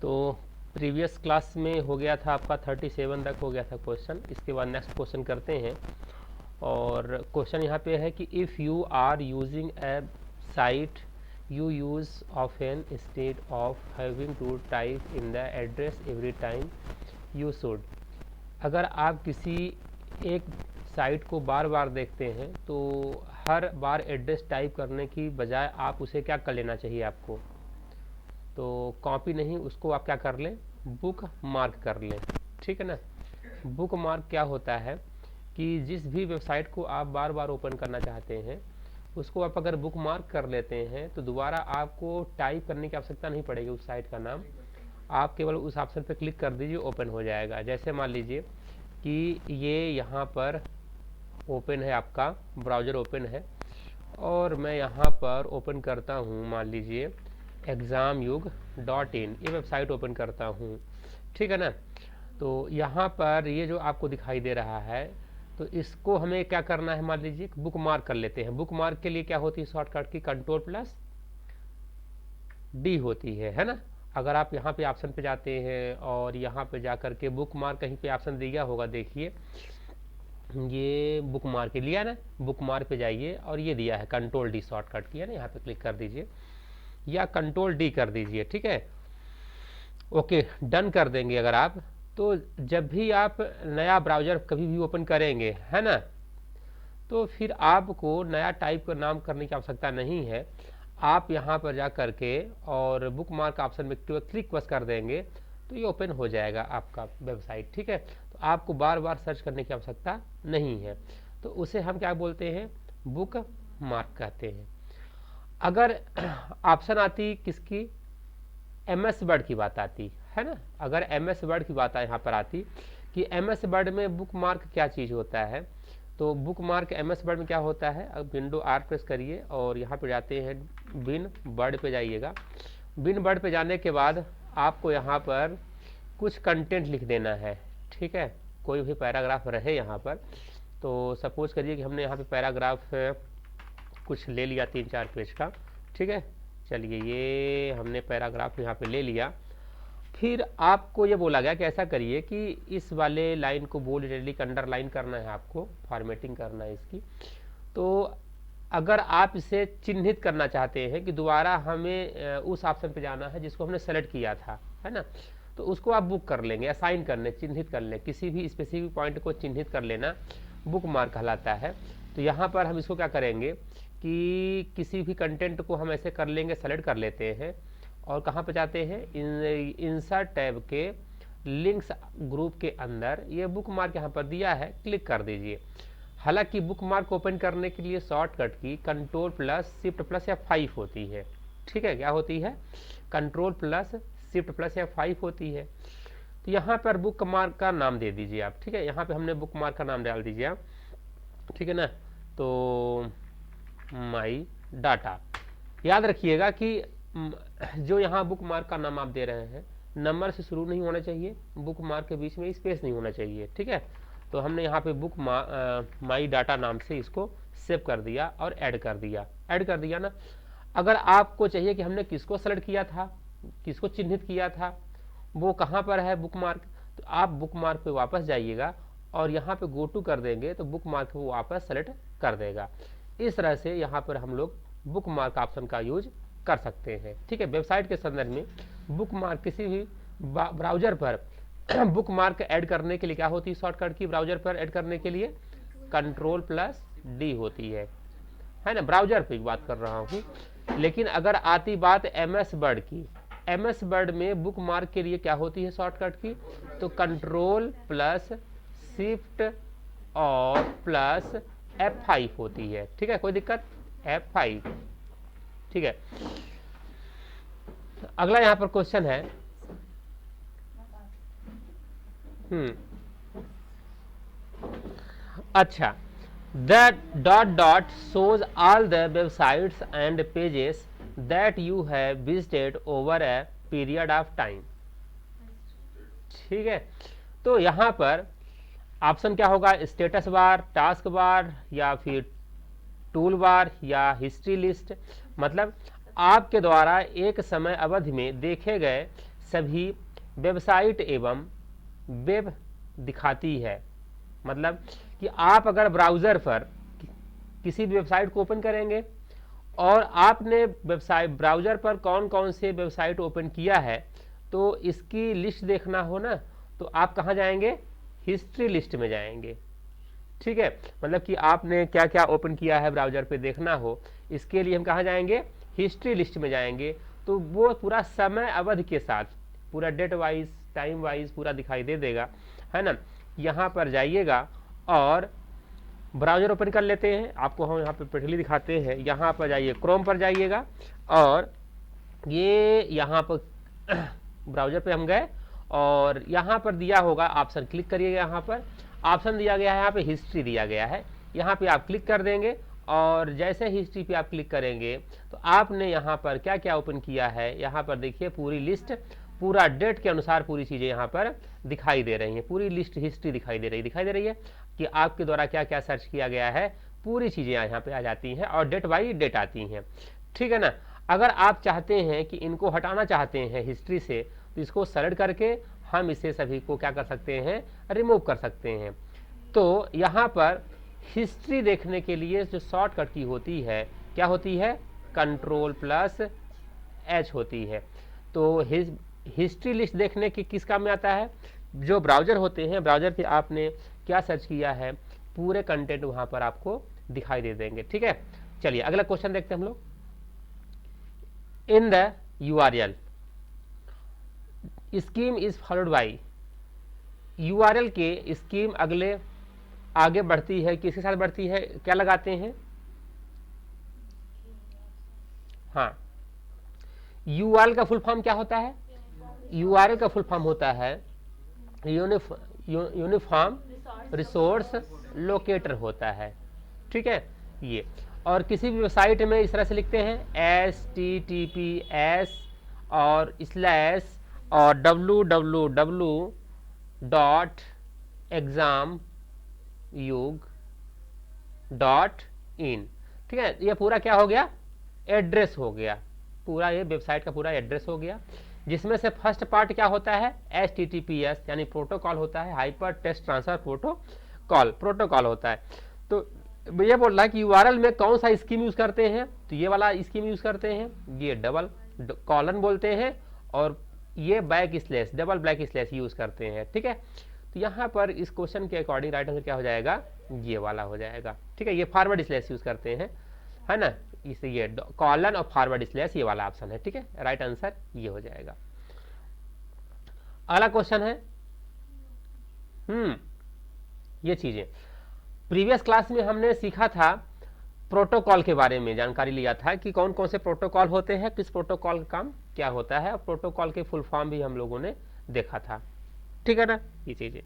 तो previous class में हो गया था आपका 37 तक हो गया था क्वेश्चन। इसके बाद नेक्स्ट क्वेश्चन करते हैं। और क्वेश्चन यहाँ पे है कि if you are using a site you use often instead of having to type in the address every time you should। अगर आप किसी एक साइट को बार बार देखते हैं तो हर बार एड्रेस टाइप करने की बजाय आप उसे क्या कर लेना चाहिए आपको, तो कॉपी नहीं, उसको आप क्या कर लें, बुक मार्क कर लें। ठीक है ना। बुक मार्क क्या होता है कि जिस भी वेबसाइट को आप बार बार ओपन करना चाहते हैं उसको आप अगर बुक मार्क कर लेते हैं तो दोबारा आपको टाइप करने की आवश्यकता नहीं पड़ेगी उस साइट का नाम। आप केवल उस ऑप्शन पर क्लिक कर दीजिए, ओपन हो जाएगा। जैसे मान लीजिए कि ये यहाँ पर ओपन है, आपका ब्राउज़र ओपन है और मैं यहाँ पर ओपन करता हूँ, मान लीजिए examyug.in, ये वेबसाइट ओपन करता हूँ। ठीक है ना। तो यहाँ पर ये जो आपको दिखाई दे रहा है तो इसको हमें क्या करना है, मान लीजिए बुक मार्क कर लेते हैं। बुक मार्क के लिए क्या होती है शॉर्टकट की, Ctrl+D होती है ना। अगर आप यहाँ पे ऑप्शन पे जाते हैं और यहाँ पे जा करके बुक मार्क कहीं पे ऑप्शन दिया होगा, देखिए ये बुक मार्क लिया ना, बुक मार्क पे जाइए और ये दिया है Ctrl+D शॉर्टकट किया ना, यहाँ पे क्लिक कर दीजिए या Ctrl+D कर दीजिए। ठीक है, ओके डन कर देंगे अगर आप, तो जब भी आप नया ब्राउज़र कभी भी ओपन करेंगे है ना, तो फिर आपको नया टाइप का नाम करने की आवश्यकता नहीं है। आप यहाँ पर जा करके और बुक मार्क ऑप्शन में क्लिक बस कर देंगे तो ये ओपन हो जाएगा आपका वेबसाइट। ठीक है, तो आपको बार बार सर्च करने की आवश्यकता नहीं है। तो उसे हम क्या बोलते हैं, बुक मार्क कहते हैं। अगर ऑप्शन आती किसकी, MS वर्ड की बात आती है ना। अगर MS वर्ड की बात यहाँ पर आती कि MS वर्ड में बुक मार्क क्या चीज़ होता है, तो बुक मार्क MS वर्ड में क्या होता है, अब विंडो R प्रेस करिए और यहाँ पे जाते हैं बिन वर्ड पे जाइएगा। बिन वर्ड पे जाने के बाद आपको यहाँ पर कुछ कंटेंट लिख देना है। ठीक है, कोई भी पैराग्राफ रहे यहाँ पर, तो सपोज करिए कि हमने यहाँ पे पैराग्राफ कुछ ले लिया 3-4 पेज का। ठीक है, चलिए ये हमने पैराग्राफ यहाँ पे ले लिया। फिर आपको ये बोला गया कि ऐसा करिए कि इस वाले लाइन को बोल्ड इटैलिक अंडरलाइन करना है, आपको फॉर्मेटिंग करना है इसकी। तो अगर आप इसे चिन्हित करना चाहते हैं कि दोबारा हमें उस ऑप्शन पे जाना है जिसको हमने सेलेक्ट किया था, है ना, तो उसको आप बुक कर लेंगे, असाइन कर लें, चिन्हित कर लें, किसी भी स्पेसिफिक पॉइंट को चिन्हित कर लेना बुक मार्क कहलाता है। तो यहाँ पर हम इसको क्या करेंगे कि किसी भी कंटेंट को हम ऐसे कर लेंगे, सेलेक्ट कर लेते हैं और कहाँ पे जाते हैं, इंसर्ट टैब के लिंक्स ग्रुप के अंदर ये बुक मार्क यहाँ पर दिया है, क्लिक कर दीजिए। हालांकि बुक मार्क ओपन करने के लिए शॉर्टकट की Ctrl+Shift+F5 होती है। ठीक है, क्या होती है, Ctrl+Shift+F5 होती है। तो यहाँ पर बुक मार्क का नाम दे दीजिए आप। ठीक है, यहाँ पे हमने बुक मार्क का नाम डाल दीजिए आप। ठीक है ना, तो माई डाटा। याद रखिएगा कि जो यहाँ बुक मार्क का नाम आप दे रहे हैं नंबर से शुरू नहीं होना चाहिए, बुक मार्क के बीच में स्पेस नहीं होना चाहिए। ठीक है, तो हमने यहाँ पे बुक माई डाटा नाम से इसको सेव कर दिया और ऐड कर दिया ना। अगर आपको चाहिए कि हमने किसको सेलेक्ट किया था, किसको चिन्हित किया था, वो कहाँ पर है बुक मार्क, तो आप बुक मार्क पे वापस जाइएगा और यहाँ पे गो टू कर देंगे तो बुक मार्क को वापस सेलेक्ट कर देगा। इस तरह से यहाँ पर हम लोग बुक मार्क ऑप्शन का यूज कर सकते हैं। ठीक है, वेबसाइट के संदर्भ में बुक मार्क किसी भी ब्राउजर पर बुक मार्क ऐड करने के लिए क्या होती है शॉर्टकट की, ब्राउजर पर ऐड करने के लिए Ctrl+D होती है ना, ब्राउजर पे बात कर रहा हूँ। लेकिन अगर आती बात MS वर्ड की, MS वर्ड में बुक मार्क के लिए क्या होती है शॉर्टकट की, तो Ctrl+Shift और +F5 होती है। ठीक है, कोई दिक्कत, F5। ठीक है, अगला यहाँ पर क्वेश्चन है, अच्छा, the ... shows all the websites and pages that you have visited over a period of time। ठीक है, तो यहाँ पर ऑप्शन क्या होगा, स्टेटस बार, टास्क बार या फिर टूल बार या हिस्ट्री लिस्ट। मतलब आपके द्वारा एक समय अवधि में देखे गए सभी वेबसाइट एवं वेब दिखाती है। मतलब कि आप अगर ब्राउज़र पर किसी भी वेबसाइट को ओपन करेंगे और आपने वेबसाइट ब्राउज़र पर कौन कौन से वेबसाइट ओपन किया है तो इसकी लिस्ट देखना हो ना, तो आप कहाँ जाएंगे? हिस्ट्री लिस्ट में जाएंगे। ठीक है, मतलब कि आपने क्या क्या ओपन किया है ब्राउज़र पे देखना हो, इसके लिए हम कहाँ जाएंगे? हिस्ट्री लिस्ट में जाएंगे। तो वो पूरा समय अवधि के साथ, पूरा डेट वाइज, टाइम वाइज पूरा दिखाई दे देगा, है ना। यहाँ पर जाइएगा और ब्राउज़र ओपन कर लेते हैं। आपको हम यहाँ पे प्रैक्टिकली दिखाते हैं। यहाँ पर जाइए, क्रोम पर जाइएगा और ये यहाँ पर ब्राउज़र पे हम गए और यहाँ पर दिया होगा ऑप्शन, क्लिक करिएगा। यहाँ पर ऑप्शन दिया गया है, यहाँ पे हिस्ट्री दिया गया है, यहाँ पे आप क्लिक कर देंगे और जैसे हिस्ट्री पे आप क्लिक करेंगे तो आपने यहाँ पर क्या क्या ओपन किया है, यहाँ पर देखिए पूरी लिस्ट, पूरा डेट के अनुसार पूरी चीज़ें यहाँ पर दिखाई दे रही हैं। पूरी लिस्ट हिस्ट्री दिखाई दे रही है कि आपके द्वारा क्या क्या सर्च किया गया है, पूरी चीज़ें यहाँ पे आ जाती हैं और डेट बाई डेट आती हैं। ठीक है ना। अगर आप चाहते हैं कि इनको हटाना चाहते हैं हिस्ट्री से, तो इसको सेलेक्ट करके हम इसे सभी को क्या कर सकते हैं? रिमूव कर सकते हैं। तो यहाँ पर हिस्ट्री देखने के लिए जो शॉर्टकट की होती है, क्या होती है? Ctrl+H होती है। तो हिस्ट्री लिस्ट देखने के किस काम में आता है? जो ब्राउज़र होते हैं, ब्राउज़र पे आपने क्या सर्च किया है, पूरे कंटेंट वहाँ पर आपको दिखाई दे देंगे। ठीक है, चलिए अगला क्वेश्चन देखते हैं हम लोग। In the URL scheme is followed by, URL के स्कीम आगे बढ़ती है, किसके साथ बढ़ती है? क्या लगाते हैं? हाँ, URL का फुल फॉर्म क्या होता है? URL का फुल फॉर्म होता है यूनिफॉर्म रिसोर्स लोकेटर होता है। ठीक है, ये और किसी भी वेबसाइट में इस तरह से लिखते हैं HTTPS और स्लैश और www.examyug.in। ठीक है, ये पूरा क्या हो गया? एड्रेस हो गया, पूरा ये वेबसाइट का पूरा एड्रेस हो गया, जिसमें से फर्स्ट पार्ट क्या होता है? HTTPS यानी प्रोटोकॉल होता है, हाइपर टेक्स्ट ट्रांसफर प्रोटोकॉल होता है। तो ये बोल रहा है कि URL में कौन सा स्कीम यूज करते हैं, तो ये वाला स्कीम यूज करते हैं, ये डबल कॉलन बोलते हैं और ये डबल बैक स्लैश यूज करते हैं। ठीक है, तो यहाँ पर इस क्वेश्चन के अकॉर्डिंग राइट आंसर क्या हो जाएगा? ये वाला हो जाएगा। ठीक है, ये फॉरवर्ड स्लैश यूज करते हैं, है ना, इसे ये कॉलन और फॉरवर्ड स्लैश ये वाला ऑप्शन है। ठीक है, राइट आंसर ये हो जाएगा। अगला क्वेश्चन है, ये चीजें प्रीवियस क्लास में हमने सीखा था, प्रोटोकॉल के बारे में जानकारी लिया था कि कौन कौन से प्रोटोकॉल होते हैं, किस प्रोटोकॉल का काम क्या होता है, और प्रोटोकॉल के फुल फॉर्म भी हम लोगों ने देखा था। ठीक है ना, ये चीजें।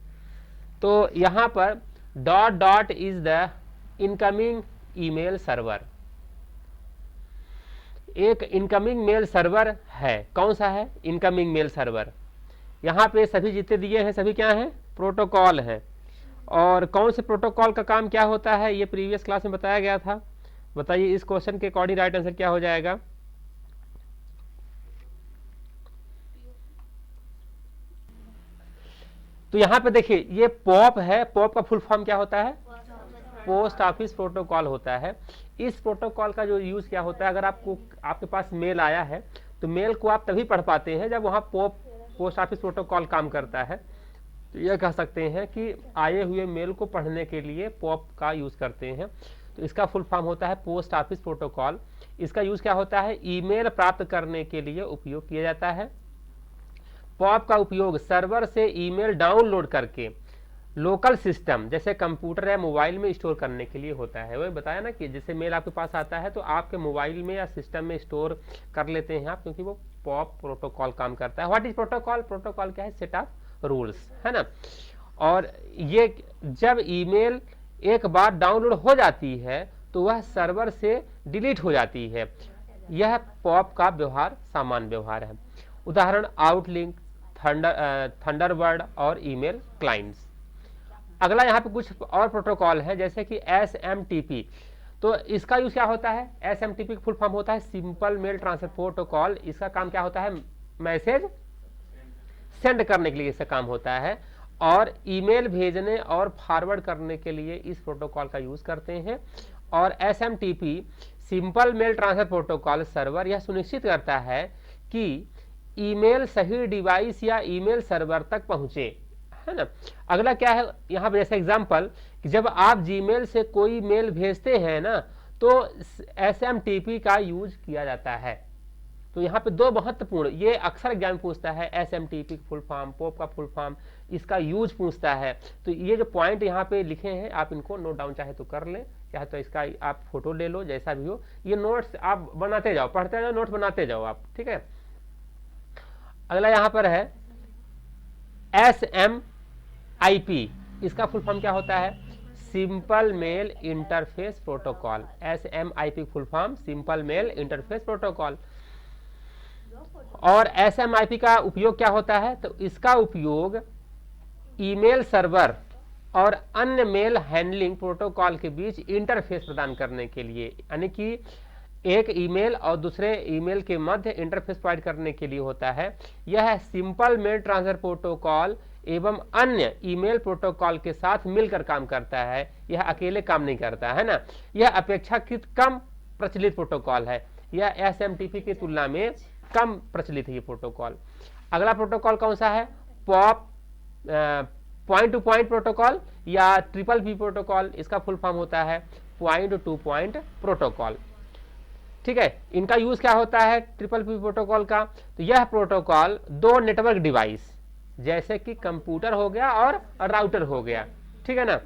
तो यहाँ पर dot is the incoming email server, एक इनकमिंग मेल सर्वर है। कौन सा है? Incoming mail server. यहाँ पे सभी जितने दिए हैं सभी क्या हैं? प्रोटोकॉल है। और कौन से प्रोटोकॉल का काम क्या होता है, ये प्रीवियस क्लास में बताया गया था। बताइए इस क्वेश्चन के अकॉर्डिंग राइट आंसर क्या हो जाएगा? तो यहाँ पे देखिए ये पॉप है, पॉप का फुल फॉर्म क्या होता है? पोस्ट ऑफिस प्रोटोकॉल होता है। इस प्रोटोकॉल का जो यूज क्या होता है, अगर आपके पास मेल आया है तो मेल को आप तभी पढ़ पाते हैं जब वहाँ पोस्ट ऑफिस प्रोटोकॉल काम करता है। तो यह कह सकते हैं कि आए हुए मेल को पढ़ने के लिए पॉप का यूज करते हैं। तो इसका फुल फॉर्म होता है पोस्ट ऑफिस प्रोटोकॉल। इसका यूज क्या होता है? ईमेल प्राप्त करने के लिए उपयोग किया जाता है। पॉप का उपयोग सर्वर से ईमेल डाउनलोड करके लोकल सिस्टम जैसे कंप्यूटर या मोबाइल में स्टोर करने के लिए होता है। वही बताया ना कि जैसे मेल आपके पास आता है तो आपके मोबाइल में या सिस्टम में स्टोर कर लेते हैं आप, क्योंकि वो पॉप प्रोटोकॉल काम करता है। What is protocol? प्रोटोकॉल क्या है? सेट ऑफ रूल्स, है ना। और ये जब ईमेल एक बार डाउनलोड हो जाती है तो वह सर्वर से डिलीट हो जाती है। यह पॉप का व्यवहार सामान्य व्यवहार है। उदाहरण आउटलिंक, थंडरबर्ड और ईमेल क्लाइंट्स। अगला यहाँ पे कुछ और प्रोटोकॉल है जैसे कि SMTP। तो इसका यूज क्या होता है? SMTP का फुल फॉर्म होता है सिंपल मेल ट्रांसफर प्रोटोकॉल। इसका काम क्या होता है? मैसेज सेंड करने के लिए इसका काम होता है, और ईमेल भेजने और फॉरवर्ड करने के लिए इस प्रोटोकॉल का यूज करते हैं। और SMTP simple mail transfer protocol server यह सुनिश्चित करता है कि ईमेल सही डिवाइस या ईमेल सर्वर तक पहुंचे, है ना। अगला क्या है यहाँ पे, जैसे एग्जांपल कि जब आप जीमेल से कोई मेल भेजते हैं ना, तो SMTP का यूज किया जाता है। तो यहाँ पे दो महत्वपूर्ण, ये अक्सर एग्जाम पूछता है, SMTP फुल फॉर्म, पोप का फुल फॉर्म, इसका यूज पूछता है। तो ये जो पॉइंट यहाँ पे लिखे हैं आप इनको नोट डाउन चाहे तो कर लें, चाहे तो इसका आप फोटो ले लो, जैसा भी हो। ये नोट्स आप बनाते जाओ, पढ़ते जाओ, नोट्स बनाते जाओ आप, ठीक है। अगला यहाँ पर है SMIP, इसका फुल फॉर्म क्या होता है? Simple mail interface protocol. SMIP full form simple mail interface protocol. और SMIP का उपयोग क्या होता है? तो इसका उपयोग ईमेल सर्वर और अन्य मेल हैंडलिंग प्रोटोकॉल के बीच इंटरफेस प्रदान करने के लिए, यानी कि एक ईमेल और दूसरे ईमेल के मध्य इंटरफेस प्रोवाइड करने के लिए होता है। यह सिंपल मेल ट्रांसफर प्रोटोकॉल एवं अन्य ईमेल प्रोटोकॉल के साथ मिलकर काम करता है, यह अकेले काम नहीं करता, है ना। यह अपेक्षाकृत कम प्रचलित प्रोटोकॉल है, यह SMTP की तुलना में कम प्रचलित है ये प्रोटोकॉल। अगला प्रोटोकॉल कौन सा है? Pop point two point protocol या PPP प्रोटोकॉल, इसका फुल फॉर्म होता है पॉइंट टू पॉइंट प्रोटोकॉल, ठीक है। इनका यूज क्या होता है PPP प्रोटोकॉल का? तो यह प्रोटोकॉल दो नेटवर्क डिवाइस जैसे कि कंप्यूटर हो गया और राउटर हो गया, ठीक है ना,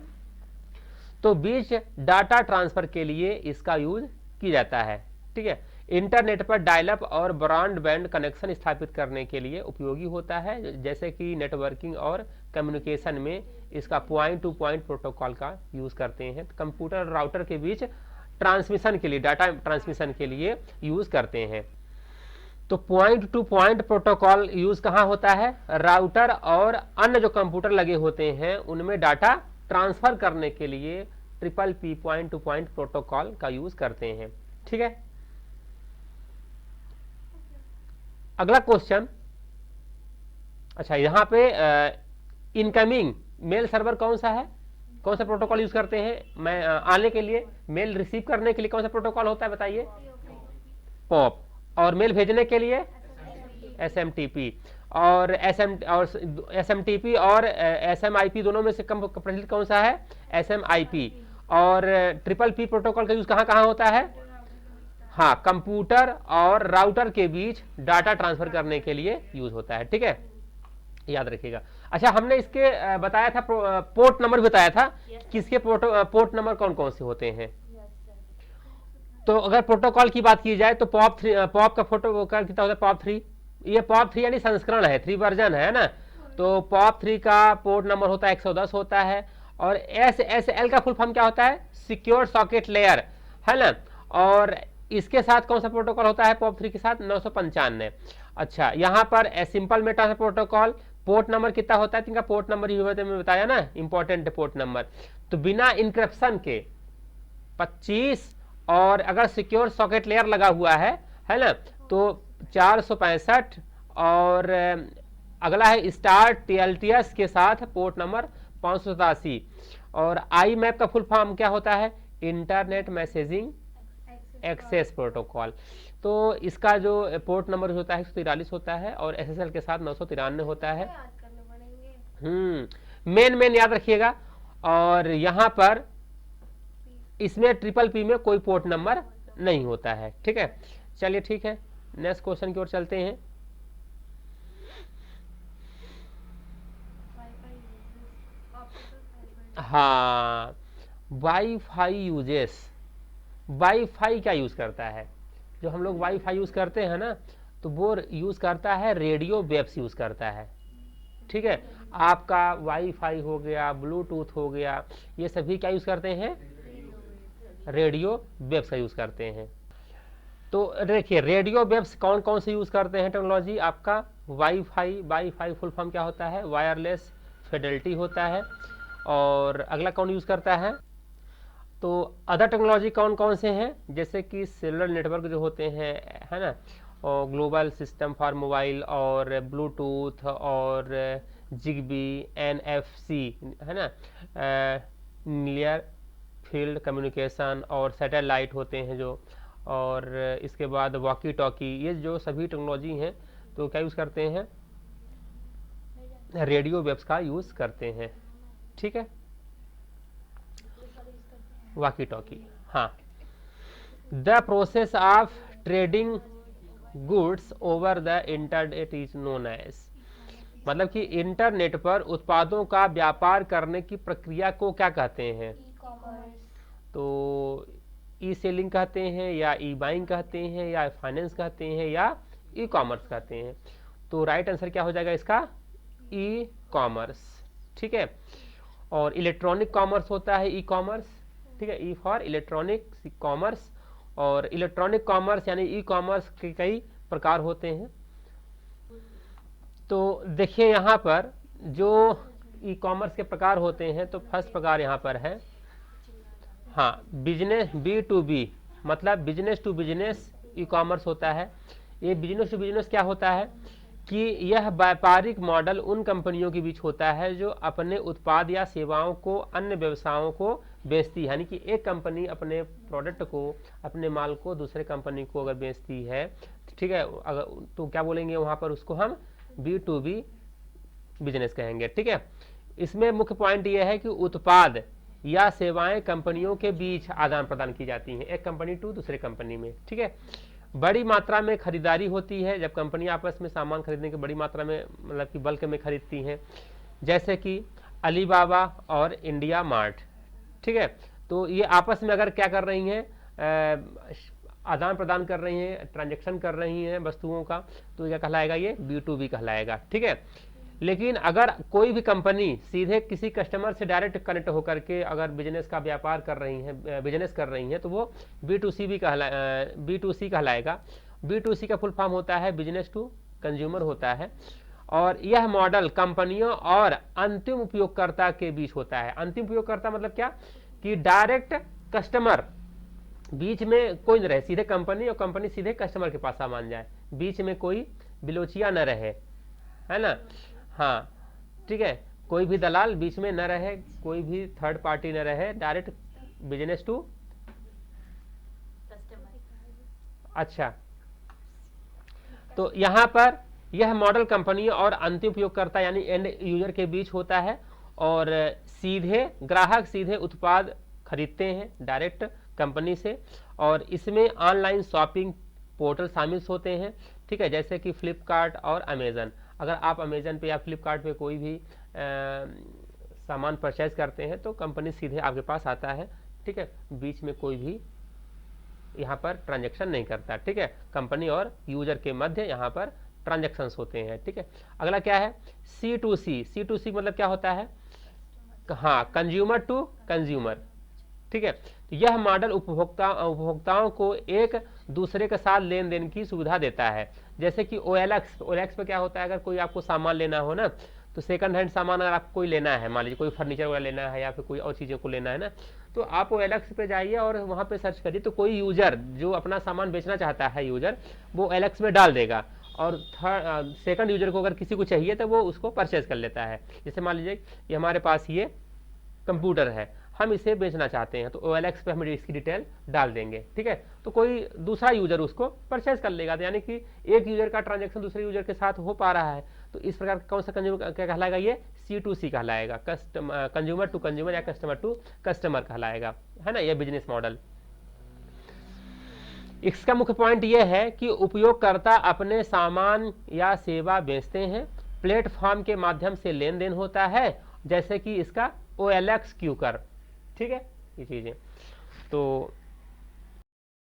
तो बीच डाटा ट्रांसफर के लिए इसका यूज किया जाता है, ठीक है। इंटरनेट पर डायलअप और ब्रॉडबैंड कनेक्शन स्थापित करने के लिए उपयोगी होता है, जैसे कि नेटवर्किंग और कम्युनिकेशन में इसका पॉइंट टू पॉइंट प्रोटोकॉल का यूज करते हैं। कंप्यूटर और राउटर के बीच ट्रांसमिशन के लिए, डाटा ट्रांसमिशन के लिए यूज करते हैं। तो point two point protocol use कहाँ होता है? राउटर और अन्य जो कंप्यूटर लगे होते हैं उनमें डाटा ट्रांसफर करने के लिए PPP point two point protocol का यूज करते हैं, ठीक है। अगला क्वेश्चन, अच्छा यहाँ पे इनकमिंग मेल सर्वर कौन सा है, कौन सा प्रोटोकॉल यूज करते हैं? मैं आने के लिए, मेल रिसीव करने के लिए कौन सा प्रोटोकॉल होता है बताइए? पॉप। और मेल भेजने के लिए SMTP। और SMTP और SMIP दोनों में से कम प्रचलित कौन सा है? SMIP। और PPP प्रोटोकॉल का यूज कहाँ कहाँ होता है? हाँ, कंप्यूटर और राउटर के बीच डाटा ट्रांसफर करने के लिए यूज होता है, ठीक है, याद रखिएगा। अच्छा, हमने इसके बताया था पोर्ट नंबर बताया था, किसके पोर्ट नंबर कौन कौन से होते हैं। तो अगर प्रोटोकॉल की बात की जाए तो पॉप का प्रोटोकॉल कितना होता है? POP 3। ये POP 3 यानी संस्करण है, 3 वर्जन है ना। तो POP 3 का पोर्ट नंबर होता है 110 होता है। और SSL का फुल फॉर्म क्या होता है? सिक्योर सॉकेट लेयर, है ना। और इसके साथ कौन सा प्रोटोकॉल होता है POP 3 के साथ? 995। अच्छा, यहाँ पर simple mail transfer protocol port number कितना होता है? इनका पोर्ट नंबर मैं बताया ना, इंपॉर्टेंट पोर्ट नंबर। तो बिना इंक्रिप्शन के 25, और अगर सिक्योर सॉकेट लेयर लगा हुआ है ना, तो 465। और अगला है स्टार TLTS के साथ पोर्ट नंबर 587। और IMAP का फुल फॉर्म क्या होता है? Internet messaging access protocol. तो इसका जो पोर्ट नंबर होता है 143 होता है, और SSL के साथ 993 होता है। मेन याद रखिएगा। और यहाँ पर इसमें PPP में कोई पोर्ट नंबर नहीं होता है, ठीक है। चलिए ठीक है, नेक्स्ट क्वेश्चन की ओर चलते हैं। हाँ, वाईफाई यूजेस। वाईफाई क्या यूज करता है? जो हम लोग वाईफाई यूज करते हैं ना, तो वो यूज करता है रेडियो वेव्स यूज करता है, ठीक है। आपका वाईफाई हो गया, ब्लूटूथ हो गया, ये सभी क्या यूज करते हैं? रेडियो वेव्स का यूज करते हैं। तो देखिए, रेडियो वेव्स कौन कौन से यूज करते हैं टेक्नोलॉजी? आपका वाईफाई फुल फॉर्म क्या होता है? वायरलेस फिडेलिटी होता है। और अगला कौन यूज करता है? तो अदर टेक्नोलॉजी कौन कौन से हैं? जैसे कि सेलुलर नेटवर्क जो होते हैं, है ना, और ग्लोबल सिस्टम फॉर मोबाइल और ब्लूटूथ और जिगबी, NFC, है ना, नियर फील्ड कम्युनिकेशन और सैटेलाइट होते हैं जो, और इसके बाद वॉकी टॉकी, ये जो सभी टेक्नोलॉजी हैं तो क्या यूज़ करते हैं, रेडियो वेव्स का यूज़ करते हैं। ठीक है, वॉकी टॉकी। हाँ, the process of trading goods over the internet is known as, मतलब कि इंटरनेट पर उत्पादों का व्यापार करने की प्रक्रिया को क्या कहते हैं, तो ई सेलिंग कहते हैं या ई बाइंग कहते हैं या फाइनेंस कहते हैं या ई कॉमर्स कहते हैं। तो राइट आंसर क्या हो जाएगा इसका, ई कॉमर्स। ठीक है, और इलेक्ट्रॉनिक कॉमर्स होता है ई कॉमर्स। ठीक है, ई फॉर इलेक्ट्रॉनिक कॉमर्स, और इलेक्ट्रॉनिक कॉमर्स यानी ई कॉमर्स के कई प्रकार होते हैं। तो देखिए यहाँ पर जो ई कॉमर्स के प्रकार होते हैं, तो फर्स्ट प्रकार यहाँ पर है, हाँ, बिजनेस B2B, मतलब business to business e commerce होता है। ये बिजनेस टू बिजनेस क्या होता है कि यह व्यापारिक मॉडल उन कंपनियों के बीच होता है जो अपने उत्पाद या सेवाओं को अन्य व्यवसायों को बेचती है, यानी कि एक कंपनी अपने प्रोडक्ट को, अपने माल को दूसरे कंपनी को अगर बेचती है, ठीक है, अगर तो क्या बोलेंगे वहाँ पर, उसको हम B2B बिजनेस कहेंगे। ठीक है, इसमें मुख्य पॉइंट यह है कि उत्पाद या सेवाएं कंपनियों के बीच आदान प्रदान की जाती हैं, एक कंपनी टू दूसरे कंपनी में। ठीक है, बड़ी मात्रा में खरीदारी होती है, जब कंपनी आपस में सामान खरीदने की बड़ी मात्रा में, मतलब कि बल्क में खरीदती हैं, जैसे कि अलीबाबा और इंडिया मार्ट। ठीक है, तो ये आपस में अगर क्या कर रही हैं, आदान प्रदान कर रही हैं, ट्रांजैक्शन कर रही हैं वस्तुओं का, तो क्या कहलाएगा, ये B2B कहलाएगा। ठीक है, लेकिन अगर कोई भी कंपनी सीधे किसी कस्टमर से डायरेक्ट कनेक्ट होकर के अगर बिजनेस का व्यापार कर रही हैं, बिजनेस कर रही हैं, तो वो B2C कहलाएगा। B2C का फुल फॉर्म होता है बिजनेस टू कंज्यूमर होता है, और यह मॉडल कंपनियों और अंतिम उपयोगकर्ता के बीच होता है। अंतिम उपयोगकर्ता मतलब क्या, कि डायरेक्ट कस्टमर, बीच में कोई न रहे, सीधे कंपनी और कंपनी सीधे कस्टमर के पास सामान जाए, बीच में कोई बिलोचिया न रहे, है ना। हाँ, ठीक है, कोई भी दलाल बीच में न रहे, कोई भी थर्ड पार्टी न रहे, डायरेक्ट बिजनेस टू कस्टमर। अच्छा, तो यहां पर यह मॉडल कंपनी और अंतिम उपयोगकर्ता यानी एंड यूजर के बीच होता है, और सीधे ग्राहक सीधे उत्पाद खरीदते हैं डायरेक्ट कंपनी से, और इसमें ऑनलाइन शॉपिंग पोर्टल शामिल होते हैं। ठीक है, जैसे कि फ्लिपकार्ट और अमेजन। अगर आप अमेजन पे या फ्लिपकार्ट पे कोई भी सामान परचेज करते हैं तो कंपनी सीधे आपके पास आता है। ठीक है, बीच में कोई भी यहाँ पर ट्रांजैक्शन नहीं करता। ठीक है, कंपनी और यूजर के मध्य यहाँ पर ट्रांजैक्शंस होते हैं। ठीक है, अगला क्या है, C2C। C2C मतलब क्या होता है, हाँ, कंज्यूमर टू कंज्यूमर। ठीक है, तो यह मॉडल उपभोक्ताओं को एक दूसरे के साथ लेन देन की सुविधा देता है। जैसे कि OLX पे क्या होता है, अगर कोई आपको सामान लेना हो ना, तो सेकंड हैंड सामान अगर आपको कोई लेना है, मान लीजिए कोई फर्नीचर वगैरह लेना है या फिर कोई और चीज़ों को लेना है ना, तो आप OLX पे जाइए और वहाँ पे सर्च करिए, तो कोई यूजर जो अपना सामान बेचना चाहता है यूजर, वो OLX में डाल देगा, और सेकंड यूजर को अगर किसी को चाहिए तो वो उसको परचेज कर लेता है। जैसे मान लीजिए ये हमारे पास ये कंप्यूटर है, हम इसे बेचना चाहते हैं, तो OLX पे हम इसकी डिटेल डाल देंगे। ठीक है, तो कोई दूसरा यूजर उसको परचेज कर लेगा, तो यानी कि एक यूजर का ट्रांजैक्शन दूसरे यूजर के साथ हो पा रहा है। तो इस प्रकार कौन सा कंज्यूमर क्या कहलाएगा, ये C2C कहलाएगा, कंज्यूमर टू कंज्यूमर या कस्टमर टू कस्टमर कहलाएगा, है ना, यह बिजनेस मॉडल। इसका मुख्य पॉइंट यह है कि उपयोगकर्ता अपने सामान या सेवा बेचते हैं, प्लेटफॉर्म के माध्यम से लेन देन होता है, जैसे कि इसका OLX क्यूकर। ठीक है, ये चीजें तो